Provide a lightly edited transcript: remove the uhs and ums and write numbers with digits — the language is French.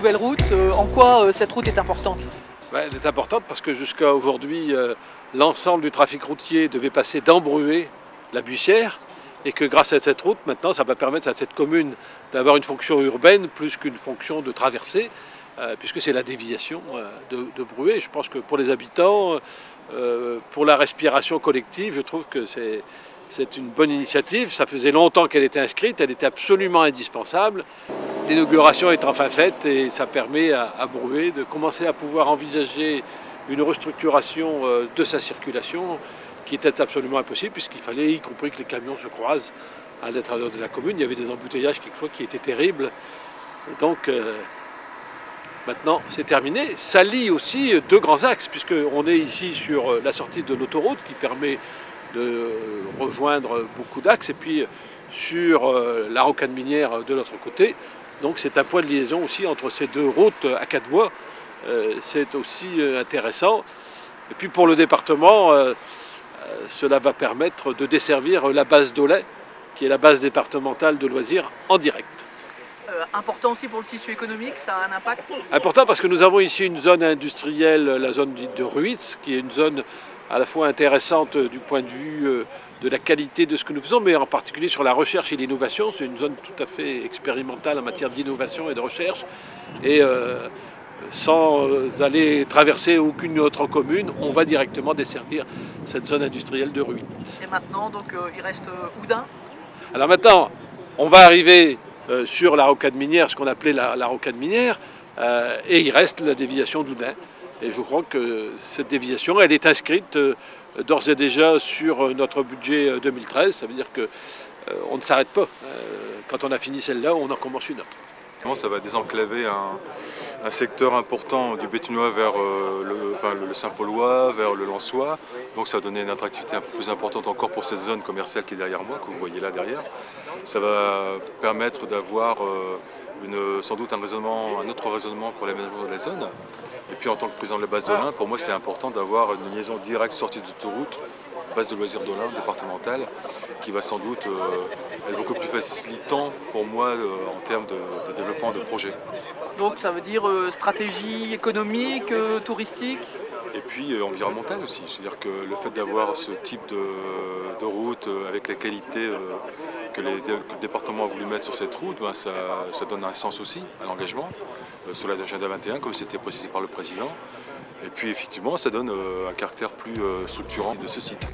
nouvelle route. En quoi cette route est importante? Elle est importante parce que jusqu'à aujourd'hui, l'ensemble du trafic routier devait passer d'Embrué, la Buissière, et que grâce à cette route, maintenant, ça va permettre à cette commune d'avoir une fonction urbaine plus qu'une fonction de traversée, puisque c'est la déviation de Brué. Je pense que pour les habitants, pour la respiration collective, je trouve que c'est une bonne initiative. Ça faisait longtemps qu'elle était inscrite, elle était absolument indispensable. L'inauguration est enfin faite et ça permet à Brué de commencer à pouvoir envisager une restructuration de sa circulation qui était absolument impossible puisqu'il fallait, y compris que les camions se croisent à l'intérieur de la commune. Il y avait des embouteillages quelquefois qui étaient terribles. Et donc maintenant c'est terminé. Ça lie aussi deux grands axes puisqu'on est ici sur la sortie de l'autoroute qui permet de rejoindre beaucoup d'axes et puis sur la rocade minière de l'autre côté. Donc c'est un point de liaison aussi entre ces deux routes à 4 voies. C'est aussi intéressant. Et puis pour le département, cela va permettre de desservir la base d'Aulais, qui est la base départementale de loisirs en direct. Important aussi pour le tissu économique, ça a un impact? Important parce que nous avons ici une zone industrielle, la zone dite de Ruitz, qui est une zone à la fois intéressante du point de vue de la qualité de ce que nous faisons, mais en particulier sur la recherche et l'innovation. C'est une zone tout à fait expérimentale en matière d'innovation et de recherche. Et sans aller traverser aucune autre commune, on va directement desservir cette zone industrielle de Ruitz. Et maintenant, donc, il reste Oudin? Alors maintenant, on va arriver sur la rocade minière, ce qu'on appelait la rocade minière, et il reste la déviation d'Oudin. Et je crois que cette déviation, elle est inscrite d'ores et déjà sur notre budget 2013. Ça veut dire qu'on ne s'arrête pas. Quand on a fini celle-là, on en commence une autre. Ça va désenclaver un secteur important du Béthunois vers le Saint-Paulois, vers le Lensois. Donc ça va donner une attractivité un peu plus importante encore pour cette zone commerciale qui est derrière moi, que vous voyez là derrière. Ça va permettre d'avoir sans doute un autre raisonnement pour l'aménagement de la zone. Et puis en tant que président de la base d'Olin, pour moi c'est important d'avoir une liaison directe sortie d'autoroute, base de loisirs d'Olin départementale, qui va sans doute être beaucoup plus facilitant pour moi en termes de développement de projet. Donc ça veut dire stratégie économique, touristique? Et puis environnemental aussi, c'est-à-dire que le fait d'avoir ce type de route avec la qualité que le département a voulu mettre sur cette route, ça donne un sens aussi à l'engagement sur l'agenda 21, comme c'était précisé par le président. Et puis effectivement, ça donne un caractère plus structurant de ce site.